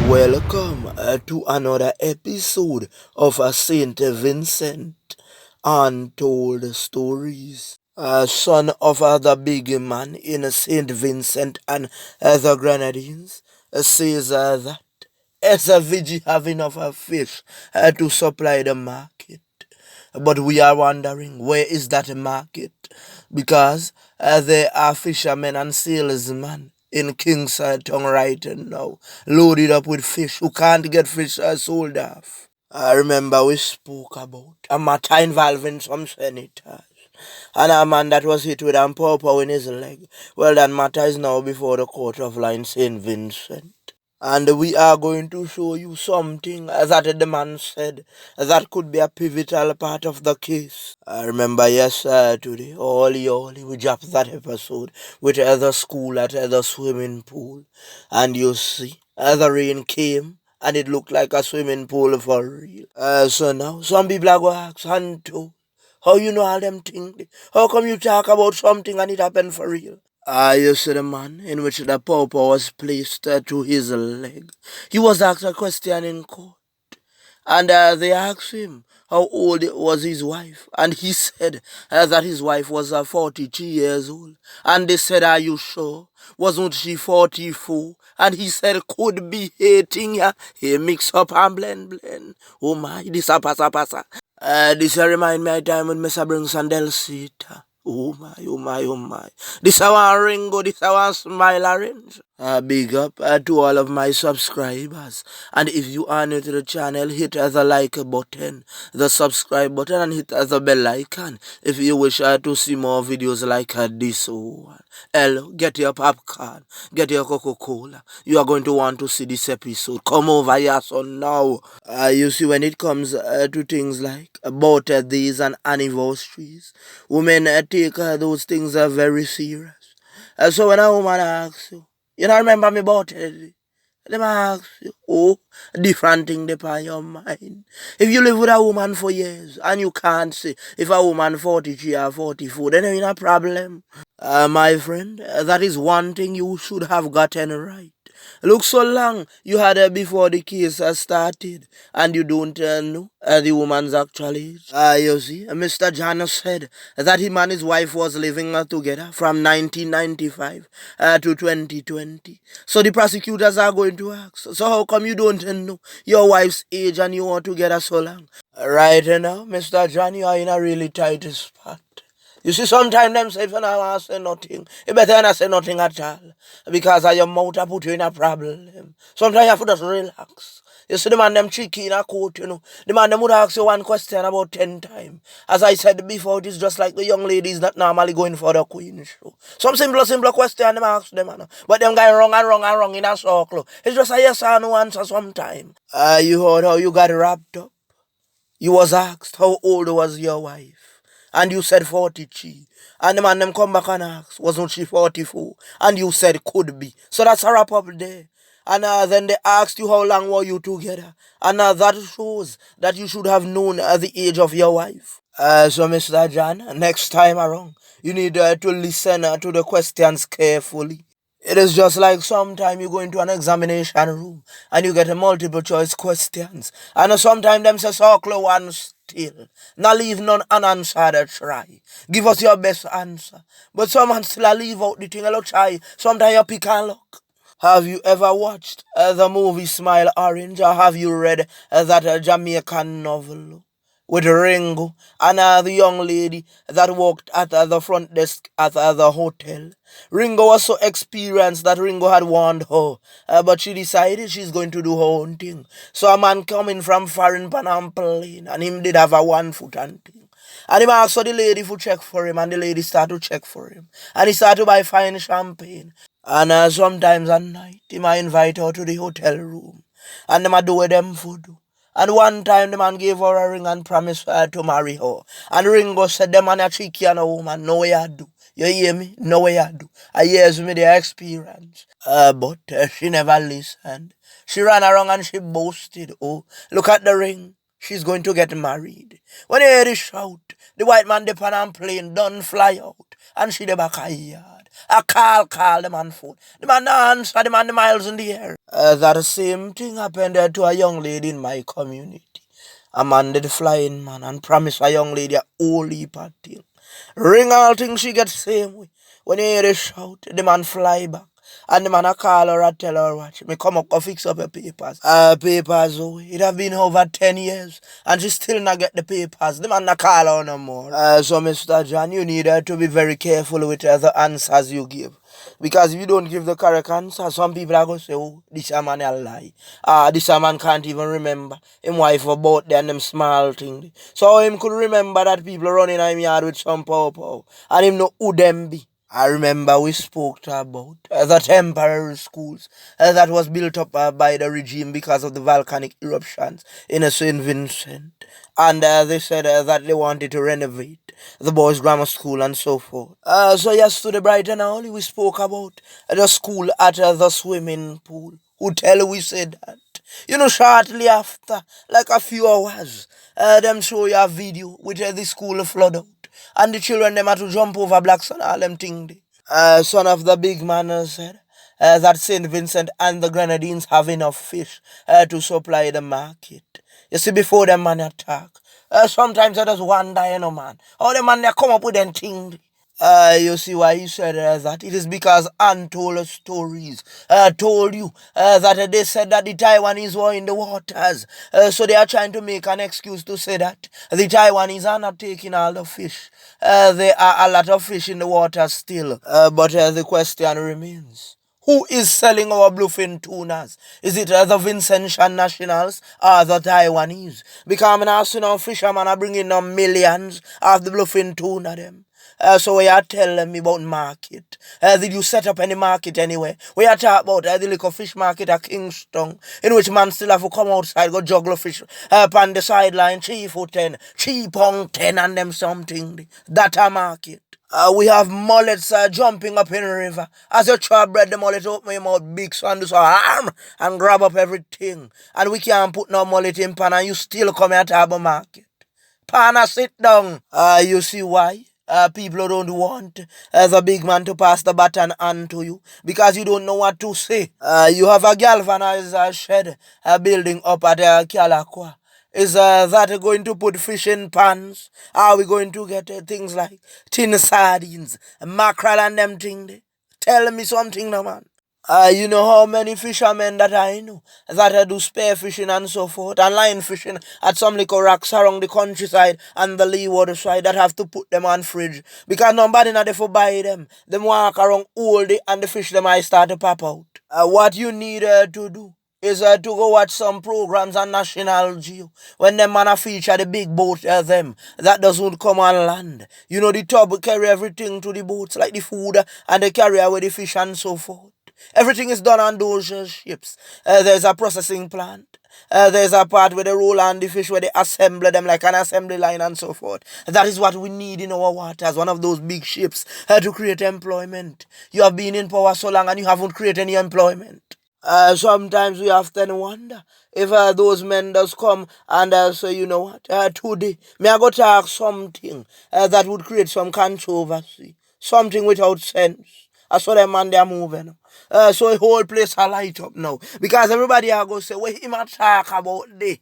Welcome to another episode of Saint Vincent Untold Stories. Son of the big man in Saint Vincent and the Grenadines says that as a veggie have enough fish to supply the market. But we are wondering, where is that market? Because there are fishermen and salesmen in Kingside Town right now, loaded up with fish who can't get fish sold off. I remember we spoke about a matter involving some senators and a man that was hit with a pawpaw in his leg. Well, that matter is now before the court of law in St. Vincent. And we are going to show you something that the man said that could be a pivotal part of the case. I remember today, Oli, we dropped that episode with the school at the swimming pool. And you see, the rain came and it looked like a swimming pool for real. So now, some people are going to ask, Anto, how you know all them things? How come you talk about something and it happened for real? You see the man in which the pawpaw was placed to his leg. He was asked a question in court. And they asked him how old was his wife. And he said that his wife was 42 years old. And they said, are you sure? Wasn't she 44? And he said, could be hating ya. He mix up and blend. Oh my, this a pasa. This remind me of time when Mr. Brings and Delcita. Oh my. This a one Ringo, this a one Smile Orange. Big up to all of my subscribers. And if you are new to the channel, hit the like button, the subscribe button, and hit the bell icon if you wish to see more videos like this one. Hello, get your popcorn, get your Coca-Cola. You are going to want to see this episode. Come over here, son, now. You see, when it comes to things like birthdays and anniversaries, women take those things very serious. So when a woman asks you don't remember me birthday? Let me ask you, different thing upon your mind. If you live with a woman for years and you can't say if a woman 43 or 44, then you're in a problem. My friend, that is one thing you should have gotten right. Look, so long you had her before the case started and you don't know the woman's actual age. You see, Mr. John said that him and his wife was living together from 1995 to 2020. So the prosecutors are going to ask, so how come you don't know your wife's age and you want together so long? Right now, Mr. John, you are in a really tight spot. You see, sometimes them say if you don't want to say nothing, you better not say nothing at all. Because of your mouth put you in a problem. Sometimes you have to just relax. You see the man them tricky in a court, you know. The man them would ask you one question about 10 times. As I said before, it is just like the young ladies that normally going for the queen show. Some simple question them ask them, you know. But them going wrong in a circle. It's just a yes or no answer sometime. You heard how you got wrapped up. You was asked how old was your wife. And you said 43. And the man them come back and ask, wasn't she 44? And you said could be. So that's a wrap up there. And then they asked you how long were you together. And that shows that you should have known the age of your wife. So Mr. John, next time around, you need to listen to the questions carefully. It is just like sometime you go into an examination room and you get a multiple choice questions. And sometimes them say circle one still. Not leave none unanswered try. Give us your best answer. But someone still leave out the thing a try. Sometimes you pick and look. Have you ever watched the movie Smile Orange, or have you read that Jamaican novel with Ringo and the young lady that worked at the front desk at the hotel? Ringo was so experienced that Ringo had warned her, but she decided she's going to do her own thing. So a man coming from foreign Panam plane, and him did have a 1 foot and thing. And he asked the lady to check for him, and the lady started to check for him. And he started to buy fine champagne. And sometimes at night, he might invite her to the hotel room. And they might do with them food. And one time the man gave her a ring and promised her to marry her. And Ringo said, the man a cheeky and a woman, no way I do. You hear me? No way I do. I hears me the experience. But she never listened. She ran around and she boasted, oh, look at the ring. She's going to get married. When you hear the shout, the white man dip on and plane done fly out. And she the back a yard. I call the man phone. The man not answer, the man the miles in the air. That same thing happened to a young lady in my community. A man did flying man and promise a young lady a whole heap of thing. Ring all things she get same way. When you hear the shout, the man fly back. And the man a call her and tell her watch. Me come up and fix up your papers. Papers, oh, it have been over 10 years. And she still not get the papers. The man not call her no more. So Mr. John, you need to be very careful with the answers you give. Because if you don't give the correct answer, some people are going to say, oh, this a man a lie. This a man can't even remember him wife about them, them small thing. So him could remember that people running in him yard with some pow. And him know who them be. I remember we spoke about the temporary schools that was built up by the regime because of the volcanic eruptions in St. Vincent. And they said that they wanted to renovate the boys' grammar school and so forth. So yesterday, bright and early, we spoke about the school at the swimming pool. Who tell we said that? You know, shortly after, like a few hours, them show you a video with the school flood out. And the children them had to jump over blocks and all them things. Son of the big man said that St. Vincent and the Grenadines have enough fish to supply the market. You see, before them man attack, sometimes I just wonder, you know, man, how the man they come up with them things. You see why he said that? It is because untold stories told you that they said that the Taiwanese were in the waters. So they are trying to make an excuse to say that the Taiwanese are not taking all the fish. There are a lot of fish in the water still. But the question remains. Who is selling our bluefin tunas? Is it the Vincentian nationals or the Taiwanese? Because I'm not seeing no fishermen are bringing them millions of the bluefin tuna them. So we are telling me about market. Did you set up any market anyway? We are talking about the little fish market at Kingston, in which man still have to come outside, go juggle fish up on the sideline, 3 for 10, 3 pound 10 and them something. That a market. We have mullets jumping up in the river. As you try bread, the mullet open your mouth big so and do so arm and grab up everything. And we can't put no mullet in pan and you still come here to have a market. Pana, sit down. You see why? People don't want as a big man to pass the baton on to you because you don't know what to say. You have a galvanizer shed building up at Calaqua. Is that going to put fish in pans? Are we going to get things like tin sardines, mackerel and them things? Tell me something now, man. You know how many fishermen that I know that do spear fishing and so forth and line fishing at some little rocks around the countryside and the leeward side that have to put them on fridge because nobody not there for buy them. Them walk around all day and the fish them might start to pop out. What you need to do is to go watch some programs on National Geo when them man a feature the big boat them that doesn't come on land. You know the tub carry everything to the boats like the food and they carry away the fish and so forth. Everything is done on those ships. There's a processing plant. There's a part where they roll on the fish, where they assemble them like an assembly line and so forth. That is what we need in our waters, one of those big ships to create employment. You have been in power so long and you haven't created any employment. Sometimes we often wonder if those men does come and say, you know what, today, may I go talk something that would create some controversy, something without sense. I saw them man they are moving. So the whole place a light up now. Because everybody are going to say, what him a talk about this?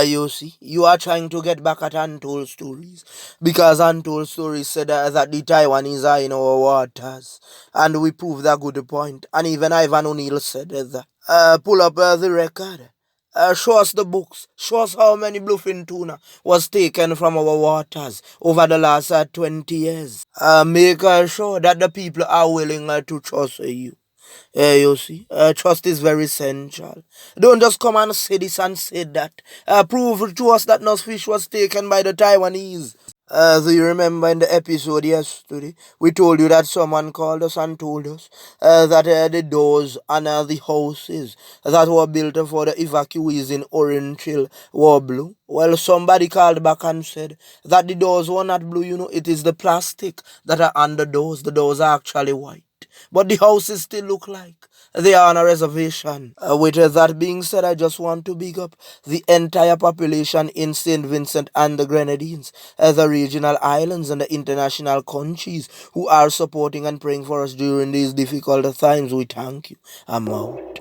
You see, you are trying to get back at untold stories. Because untold stories said that the Taiwanese are in our waters. And we prove that good point. And even Ivan O'Neill said that. Pull up the record. Show us the books. Show us how many bluefin tuna was taken from our waters over the last 20 years. Make sure that the people are willing to trust you. You see, trust is very essential. Don't just come and say this and say that. Prove to us that no fish was taken by the Taiwanese. Do you remember in the episode yesterday, we told you that someone called us and told us that the doors and the houses that were built for the evacuees in Orange Hill were blue? Well, somebody called back and said that the doors were not blue, you know, it is the plastic that are on the doors. The doors are actually white. but the houses still look like they are on a reservation. With that being said, I just want to big up the entire population in St. Vincent and the Grenadines, as the regional islands and the international countries who are supporting and praying for us during these difficult times. We thank you. I'm out.